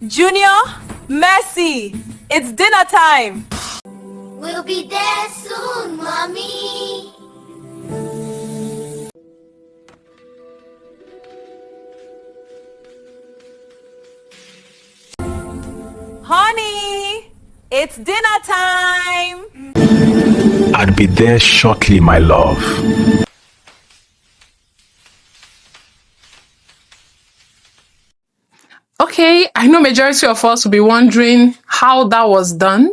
Junior, Mercy, it's dinner time. We'll be there soon, Mommy. Honey, it's dinner time. I'll be there shortly, my love. Okay, I know majority of us will be wondering how that was done.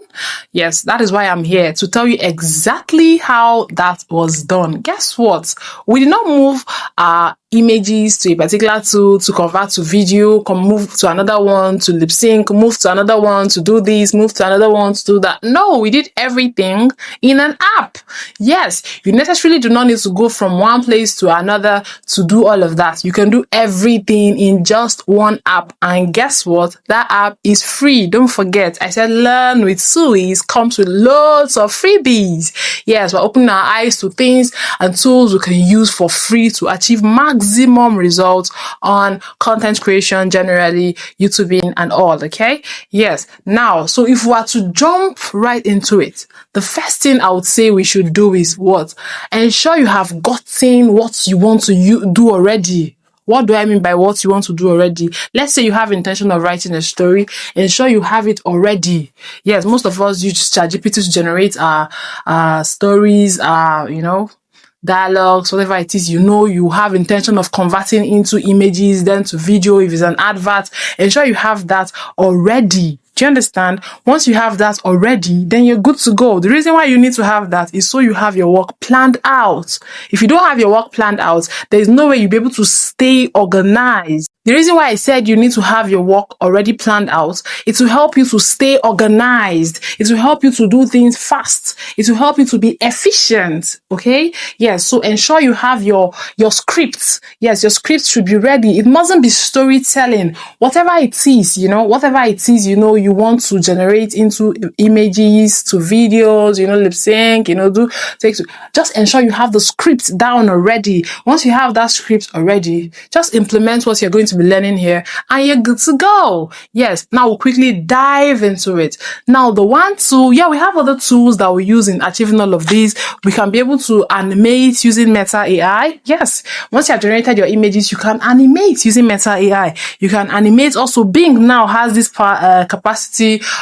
Yes, that is why I'm here to tell you exactly how that was done. Guess what? We did not move our images to a particular tool to convert to video, move to another one to lip sync, move to another one to do this, move to another one to do that. No, we did everything in an app. Yes, you necessarily do not need to go from one place to another to do all of that. You can do everything in just one app. And guess what? That app is free. Don't forget, I said learn with Sui's comes with loads of freebies. Yes, we're opening our eyes to things and tools we can use for free to achieve maximum results on content creation, generally, YouTubing and all, okay? Yes. Now, so if we are to jump right into it, the first thing I would say we should do is what? Ensure you have gotten what you want to do already. What do I mean by what you want to do already? Let's say you have intention of writing a story. Ensure you have it already. Yes, most of us use ChatGPT to generate our stories, dialogues, whatever it is, you have intention of converting into images, then to video, if it's an advert. Ensure you have that already. Do you understand? Once you have that already, then you're good to go. The reason why you need to have that is so you have your work planned out. If you don't have your work planned out, there is no way you'll be able to stay organized. The reason why I said you need to have your work already planned out, it will help you to stay organized. It will help you to do things fast. It will help you to be efficient. Okay? Yes. So ensure you have your scripts. Yes, your script should be ready. It mustn't be storytelling. Whatever it is, you want to generate into images, to videos, lip sync, just ensure you have the script down already. Once you have that script already, just implement what you're going to be learning here and you're good to go. Yes, now we'll quickly dive into it. Now, the one tool, we have other tools that we use in achieving all of these. We can be able to animate using Meta AI. Yes, once you have generated your images, you can animate using Meta AI. You can animate also. Bing now has this capacity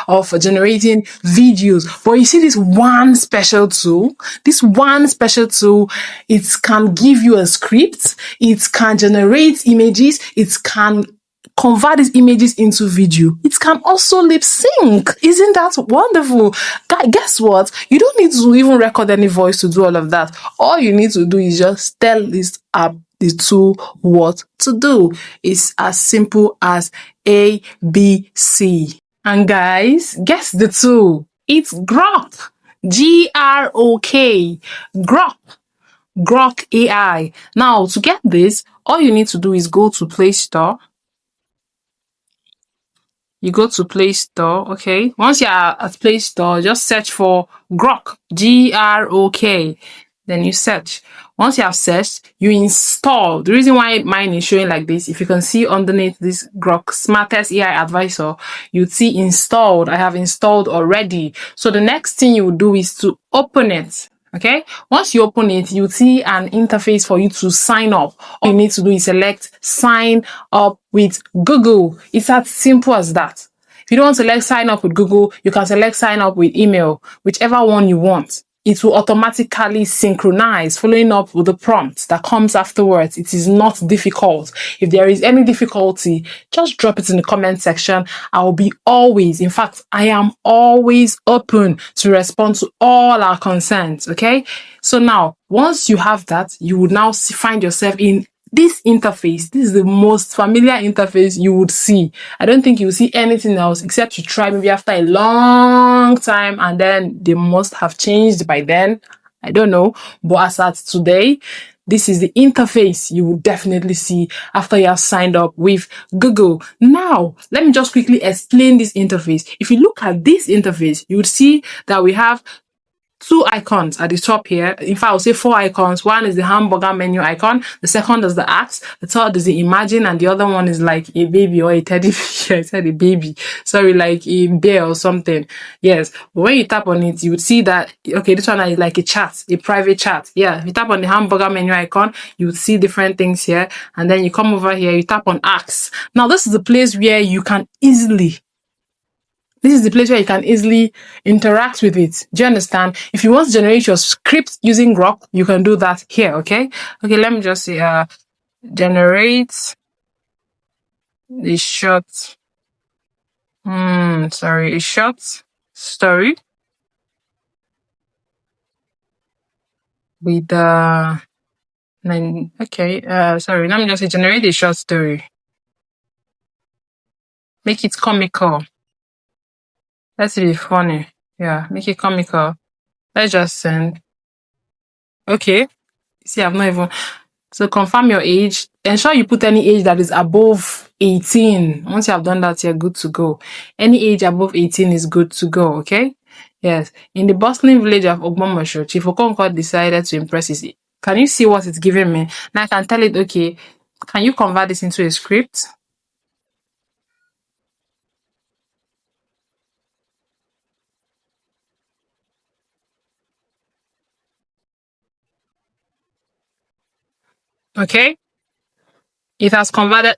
of generating videos. But you see this one special tool, it can give you a script, it can generate images, it can convert these images into video. It can also lip sync. Isn't that wonderful? Guess what? You don't need to even record any voice to do all of that. All you need to do is just tell this app, the tool, what to do. It's as simple as A, B, C. And guys, guess the tool. It's Grok. Grok. Grok. Grok AI. Now, to get this, all you need to do is go to Play Store. You go to Play Store, okay? Once you're at Play Store, just search for Grok. Grok. Then you search. Once you have searched, you install. The reason why mine is showing like this, if you can see underneath this Grok Smartest AI Advisor, you'd see installed. I have installed already. So the next thing you would do is to open it. Okay, once you open it, you see an interface for you to sign up. All you need to do is select sign up with Google. It's as simple as that. If you don't want to select sign up with Google, you can select sign up with email, whichever one you want. It will automatically synchronize, following up with the prompt that comes afterwards. It is not difficult. If there is any difficulty, just drop it in the comment section. I am always open to respond to all our concerns, okay? So now, once you have that, you would now find yourself in this interface. This is the most familiar interface you would see. I don't think you will see anything else except you try maybe after a long time and then they must have changed by then. I don't know. But as at today, this is the interface you will definitely see after you have signed up with Google. Now, let me just quickly explain this interface. If you look at this interface, you would see that we have two icons at the top here. In fact, I'll say four icons. One is the hamburger menu icon. The second is the axe. The third is the imagine. And the other one is like a baby or a teddy bear. I said a baby. Sorry, like a bear or something. Yes. But when you tap on it, you would see that, okay, this one is like a chat, a private chat. Yeah. If you tap on the hamburger menu icon, you would see different things here. And then you come over here, you tap on axe. Now, this is the place where you can easily interact with it. Do you understand? If you want to generate your script using Grok, you can do that here, okay? Okay, let me just say, generate a short, a short story with, let me just say generate a short story. Make it comical. Let's be funny. Yeah, make it comical. Let's just send. Okay. See, I've not even. So confirm your age. Ensure you put any age that is above 18. Once you have done that, you're good to go. Any age above 18 is good to go, okay? Yes. In the bustling village of Ogbomoso, Chief Okonkwo decided to impress his. Can you see what it's giving me? Now I can tell it, okay, can you convert this into a script? Okay? It has converted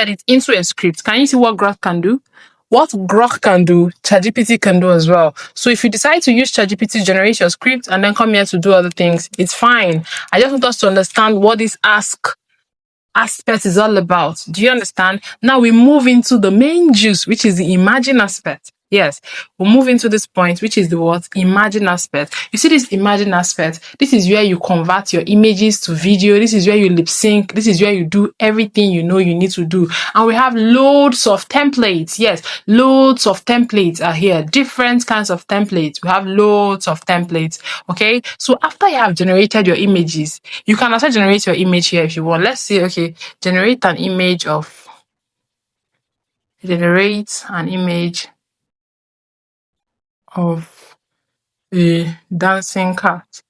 it into a script. Can you see what Grok can do? What Grok can do, ChatGPT can do as well. So if you decide to use ChatGPT to generate your script and then come here to do other things, it's fine. I just want us to understand what this aspect is all about. Do you understand? Now we move into the main juice, which is the imagine aspect. Yes, we'll move into this point, which is the what? Imagine aspect. You see this imagine aspect? This is where you convert your images to video. This is where you lip sync. This is where you do everything you know you need to do. And we have loads of templates. Yes, loads of templates are here. Different kinds of templates. We have loads of templates. Okay, so after you have generated your images, you can also generate your image here if you want. Let's see, okay, generate an image of a dancing cat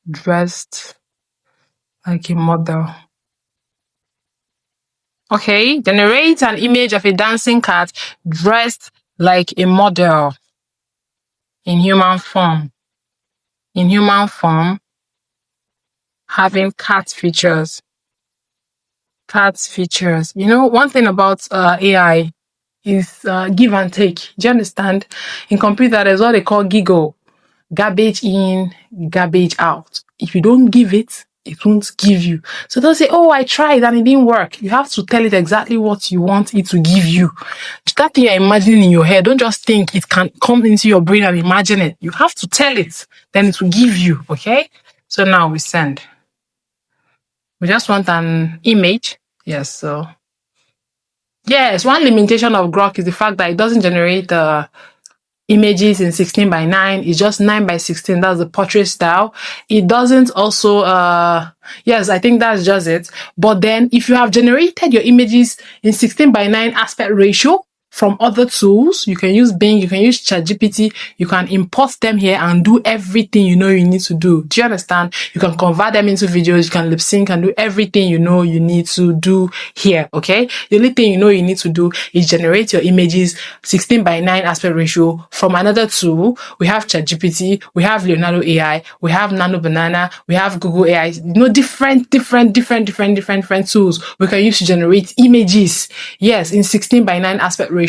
dressed like a model. Okay, generate an image of a dancing cat dressed like a model in human form. Having cat features. You know, one thing about AI is give and take. Do you understand? In computer, there's what they call giggle. Garbage in, garbage out. If you don't give it, it won't give you. So don't say, oh, I tried and it didn't work. You have to tell it exactly what you want it to give you. That thing you're imagining in your head, don't just think it can come into your brain and imagine it. You have to tell it, then it will give you, okay? So now we send. We just want an image. Yes, so. Yes, one limitation of Grok is the fact that it doesn't generate images in 16 by 9. It's just 9 by 16. That's the portrait style. It doesn't also, yes, I think that's just it. But then if you have generated your images in 16 by 9 aspect ratio, from other tools, you can use Bing, you can use ChatGPT, you can import them here and do everything you know you need to do. Do you understand? You can convert them into videos, you can lip sync and do everything you know you need to do here, okay? The only thing you know you need to do is generate your images 16 by 9 aspect ratio from another tool. We have ChatGPT, we have Leonardo AI, we have Nano Banana, we have Google AI, you know, different tools we can use to generate images. Yes, in 16 by 9 aspect ratio.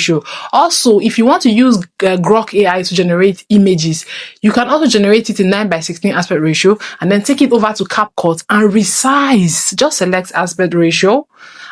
Also, if you want to use Grok AI to generate images, you can also generate it in 9 by 16 aspect ratio and then take it over to CapCut and resize. Just select aspect ratio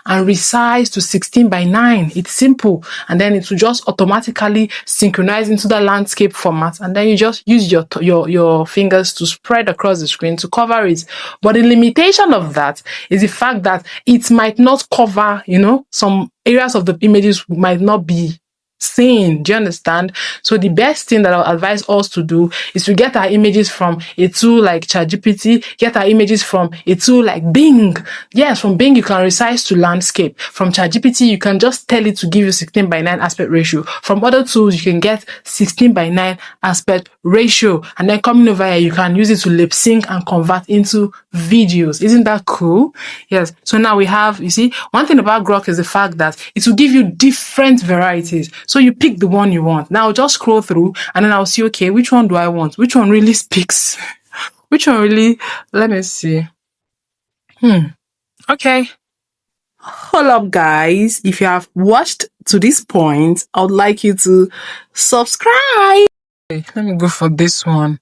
and resize to 16 by 9. It's simple. And then it will just automatically synchronize into the landscape format. And then you just use your fingers to spread across the screen to cover it. But the limitation of that is the fact that it might not cover, you know, some areas of the images might not be seeing. Do you understand? So the best thing that I'll advise us to do is to get our images from a tool like ChatGPT, get our images from a tool like Bing. Yes, from Bing you can resize to landscape. From ChatGPT you can just tell it to give you 16:9 aspect ratio. From other tools you can get 16:9 aspect ratio, and then coming over here you can use it to lip sync and convert into videos. Isn't that cool? Yes. So now we have, you see, one thing about Grok is the fact that it will give you different varieties. So you pick the one you want. Now I'll just scroll through and then I'll see, okay, which one do I want? Which one really speaks? Which one really, let me see. Okay. Hold up, guys. If you have watched to this point, I would like you to subscribe. Okay, let me go for this one.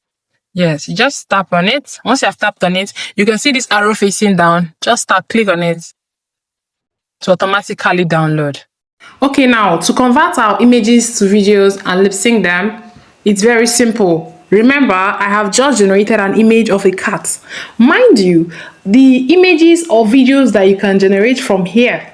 Yes, you just tap on it. Once you have tapped on it, you can see this arrow facing down. Just click on it to automatically download. Okay, now to convert our images to videos and lip sync them, it's very simple. Remember, I have just generated an image of a cat. Mind you, the images or videos that you can generate from here,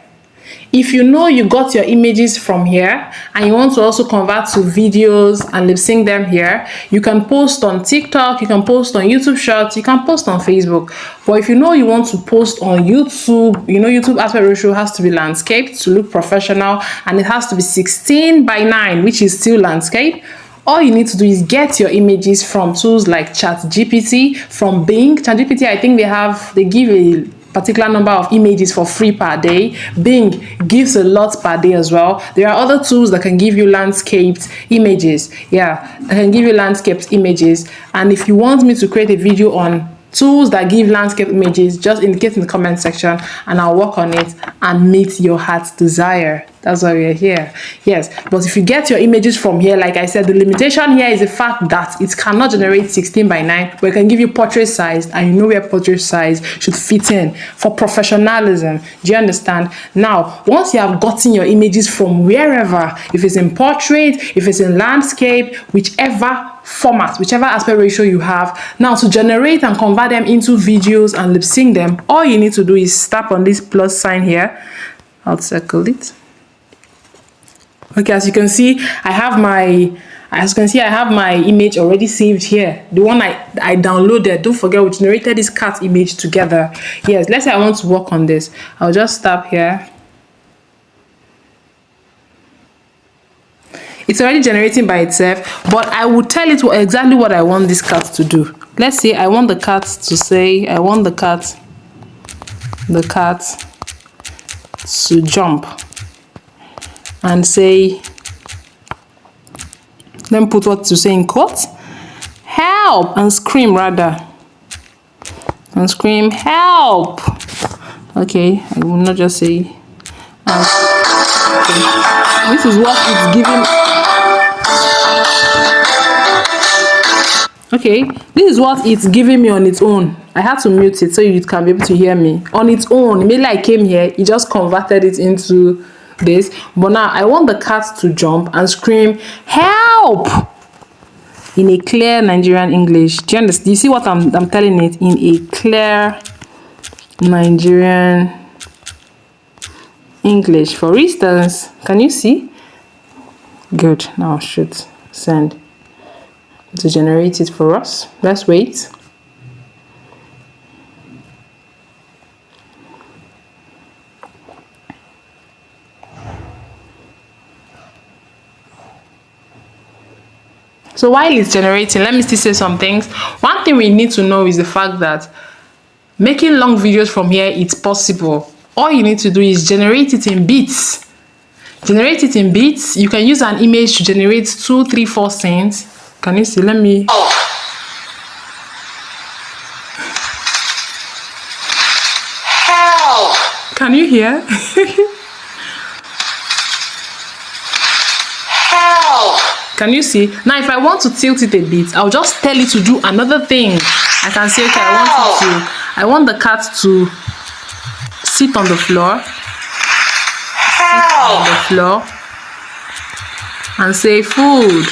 if you know you got your images from here and you want to also convert to videos and lip sync them here, you can post on TikTok, you can post on YouTube Shorts, you can post on Facebook. But if you know you want to post on YouTube, you know YouTube aspect ratio has to be landscape to look professional, and it has to be 16:9, which is still landscape. All you need to do is get your images from tools like ChatGPT, from Bing. ChatGPT, I think they give a particular number of images for free per day. Bing gives a lot per day as well. There are other tools that can give you landscaped images. Yeah, that can give you landscaped images. And if you want me to create a video on tools that give landscape images, just indicate in the comment section and I'll work on it and meet your heart's desire. That's why we're here. Yes, but if you get your images from here, like I said, the limitation here is the fact that it cannot generate 16:9, but it can give you portrait size, and you know where portrait size should fit in for professionalism. Do you understand? Now, once you have gotten your images from wherever, if it's in portrait, if it's in landscape, whichever format, whichever aspect ratio you have, now to generate and convert them into videos and lip sync them, all you need to do is tap on this plus sign here. I'll circle it. Okay, as you can see, I have my image already saved here. The one I downloaded. Don't forget, we generated this cat image together. Yes, let's say I want to work on this. I'll just tap here. It's already generating by itself, but I will tell it exactly what I want this cat to do. Let's say I want the cat to say, I want the cat to jump and say, let me put what to say in quotes, help, and scream rather, and scream help. Okay, I will not just say, okay. This is what it's giving. Okay, this is what it's giving me on its own. I had to mute it so you can be able to hear me. On its own, maybe I came here, it just converted it into this. But now I want the cat to jump and scream help in a clear Nigerian English. Do you understand? Do you see what I'm telling it? In a clear Nigerian English. For instance, can you see? Good. Now I should send to generate it for us. Let's wait. So while it's generating, let me still say some things. One thing we need to know is the fact that making long videos from here, it's possible. All you need to do is generate it in bits. Generate it in bits. You can use an image to generate 2, 3, 4 scenes. Can you see? Let me. Help! Can you hear? Help! Can you see? Now, if I want to tilt it a bit, I'll just tell it to do another thing. I can say, okay, I want the cat to sit on the floor. Help! On the floor. And say food.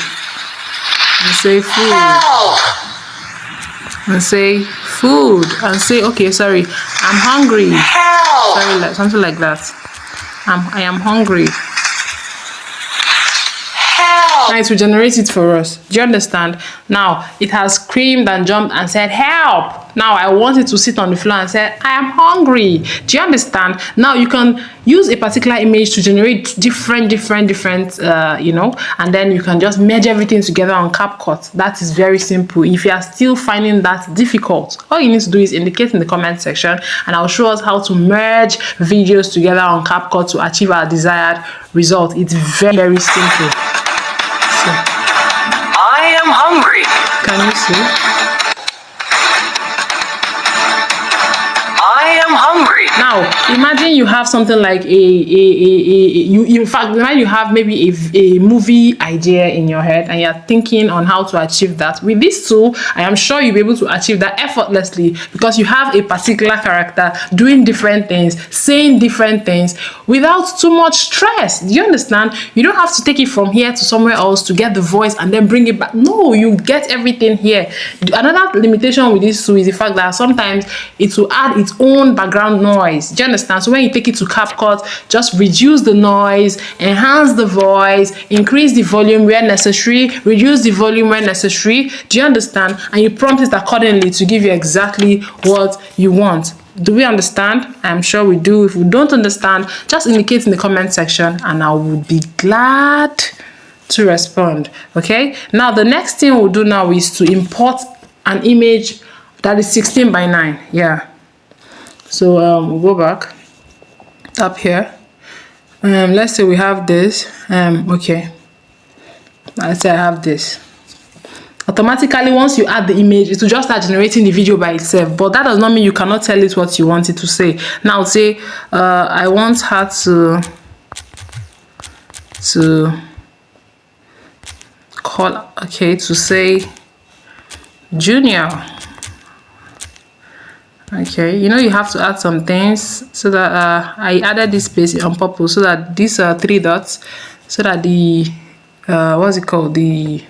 And say food. Help! And say food. And say, okay, sorry, I'm hungry. Help! Sorry, something like that. I am hungry. And it will generate it for us. Do you understand? Now, it has screamed and jumped and said, help! Now, I want it to sit on the floor and say, I am hungry. Do you understand? Now, you can use a particular image to generate different, and then you can just merge everything together on CapCut. That is very simple. If you are still finding that difficult, all you need to do is indicate in the comment section, and I'll show us how to merge videos together on CapCut to achieve our desired result. It's very, very simple. So, I am hungry. can you see? I am hungry. Now, imagine you have something like imagine you have maybe a movie idea in your head and you're thinking on how to achieve that. With this tool, I am sure you'll be able to achieve that effortlessly because you have a particular character doing different things, saying different things without too much stress. Do you understand? You don't have to take it from here to somewhere else to get the voice and then bring it back. No, you get everything here. Another limitation with this tool is the fact that sometimes it will add its own background noise. Do you understand? So when you take it to CapCut, just reduce the noise, enhance the voice, increase the volume where necessary, reduce the volume where necessary. Do you understand? And you prompt it accordingly to give you exactly what you want. Do we understand? I'm sure we do. If we don't understand, just indicate in the comment section and I would be glad to respond. Okay? Now the next thing we'll do now is to import an image that is 16 by 9. Yeah. So we'll go back up here. Let's say we have this. Okay. Let's say I have this. Automatically, once you add the image, it will just start generating the video by itself. But that does not mean you cannot tell it what you want it to say. Now, say I want her to call. Okay, to say Junior. Okay, you have to add some things so that I added this space on purpose so that these are 3 dots, so that the what's it called, the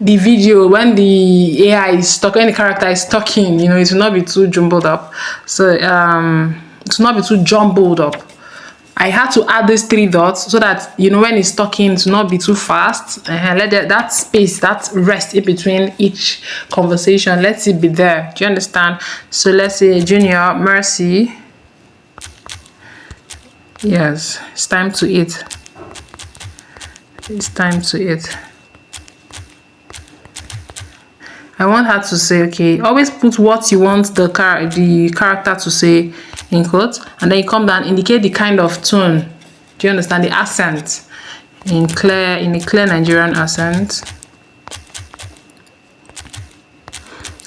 video, when the AI is talking, when the character is talking, it will not be too jumbled up. So it will not be too jumbled up. I had to add these 3 dots so that when it's talking, it will not be too fast. Let that space, that rest in between each conversation, let it be there. Do you understand? So let's say Junior, Mercy. Yes, it's time to eat. It's time to eat. I want her to say, okay, always put what you want the character to say in quotes, and then you come down, indicate the kind of tone. Do you understand? The accent in a clear Nigerian accent,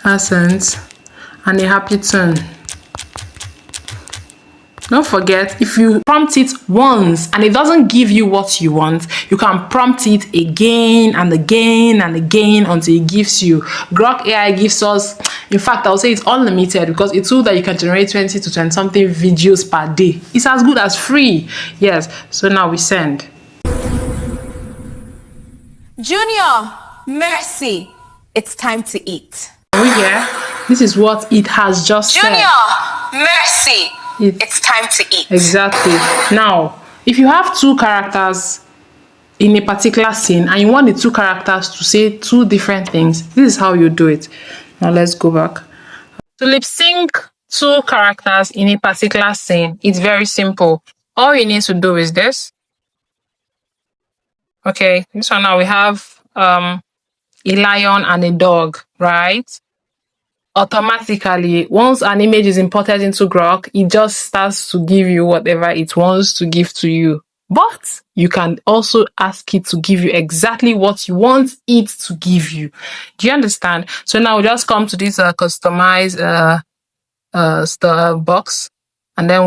and a happy tone. Don't forget, if you prompt it once and it doesn't give you what you want, you can prompt it again and again and again until it gives you. Grok AI gives us, in fact, I'll say it's unlimited because it's a tool that you can generate 20 to 20 something videos per day. It's as good as free. Yes. So now we send. Junior, Mercy, it's time to eat. Are we here? This is what it has just said. Junior, Mercy, it's time to eat. Exactly. Now, if you have 2 characters in a particular scene and you want the 2 characters to say 2 different things, this is how you do it. Now let's go back. To lip sync 2 characters in a particular scene, it's very simple. All you need to do is this. Okay, this one now we have a lion and a dog, right? Automatically, once an image is imported into Grok, it just starts to give you whatever it wants to give to you. But you can also ask it to give you exactly what you want it to give you. Do you understand? So now we'll just come to this customize star box, and then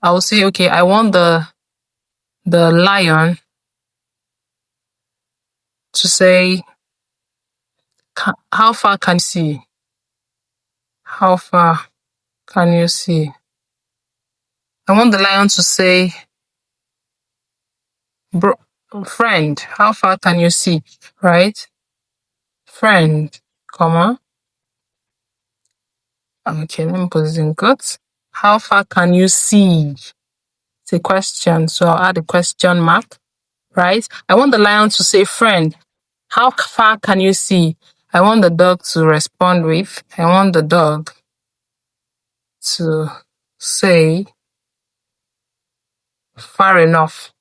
I will say, okay, I want the lion to say, how far can you see? How far can you see? I want the lion to say, friend, how far can you see? Right? Friend, comma. Okay, let me put this in quotes. How far can you see? It's a question, so I'll add a question mark, right? I want the lion to say friend. How far can you see? I want the dog to respond with, I want the dog to say far enough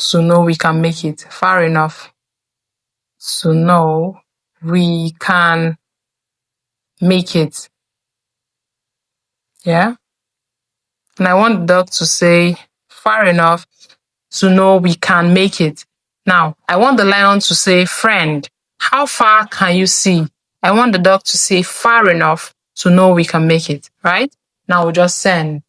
to know we can make it. Far enough to know we can make it. Yeah? And I want the dog to say far enough to know we can make it. Now, I want the lion to say friend. How far can you see? I want the dog to say far enough to know we can make it, right? Now we'll just send.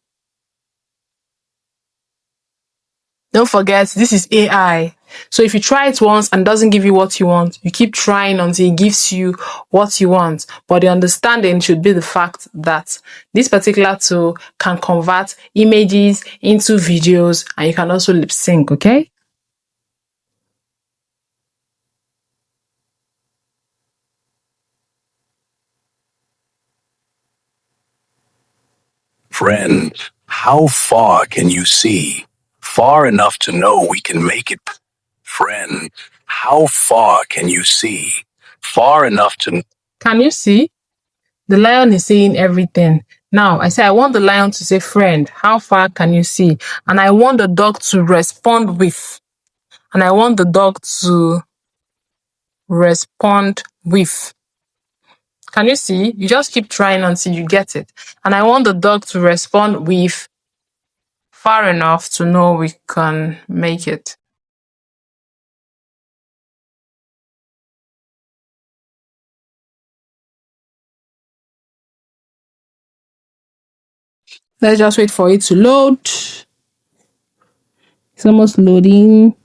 Don't forget, this is AI. So if you try it once and doesn't give you what you want, you keep trying until it gives you what you want. But the understanding should be the fact that this particular tool can convert images into videos, and you can also lip sync, okay? Friend, how far can you see? Far enough to know we can make it. Friend, how far can you see? Far enough to... Can you see? The lion is saying everything. Now, I say I want the lion to say, friend, how far can you see? And I want the dog to respond with. And I want the dog to respond with. Can you see? You just keep trying until you get it. And I want the dog to respond with far enough to know we can make it. Let's just wait for it to load. It's almost loading.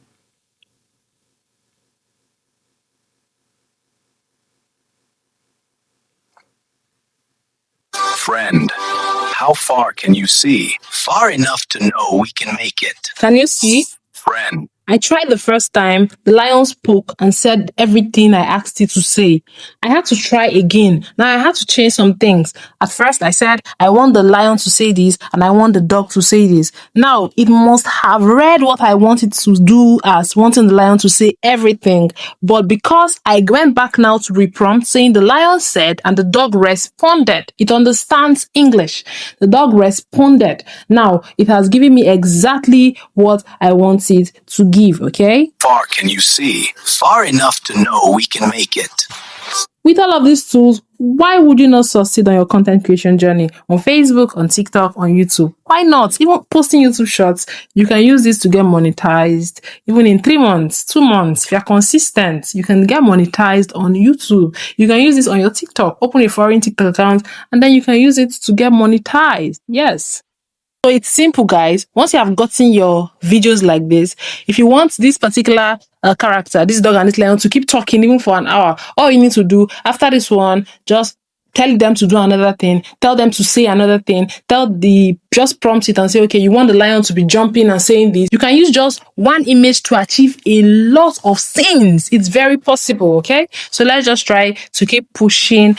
Friend, how far can you see? Far enough to know we can make it. Can you see? Friend. I tried the first time, the lion spoke and said everything I asked it to say. I had to try again. Now I had to change some things. At first I said, I want the lion to say this and I want the dog to say this. Now it must have read what I wanted to do as wanting the lion to say everything. But because I went back now to reprompt saying the lion said and the dog responded, it understands English. The dog responded. Now it has given me exactly what I wanted to give, okay? Far can you see? Far enough to know we can make it. With all of these tools, why would you not succeed on your content creation journey on Facebook, on TikTok, on YouTube? Why not? Even posting YouTube shorts, you can use this to get monetized. Even in 3 months, 2 months, if you're consistent, you can get monetized on YouTube. You can use this on your TikTok. Open a foreign TikTok account, and then you can use it to get monetized. Yes. So it's simple, guys. Once you have gotten your videos like this, if you want this particular character, this dog and this lion, to keep talking even for an hour, all you need to do after this one, just tell them to do another thing, tell them to say another thing, just prompt it and say, okay, you want the lion to be jumping and saying this. You can use just one image to achieve a lot of things. It's very possible, okay? So let's just try to keep pushing.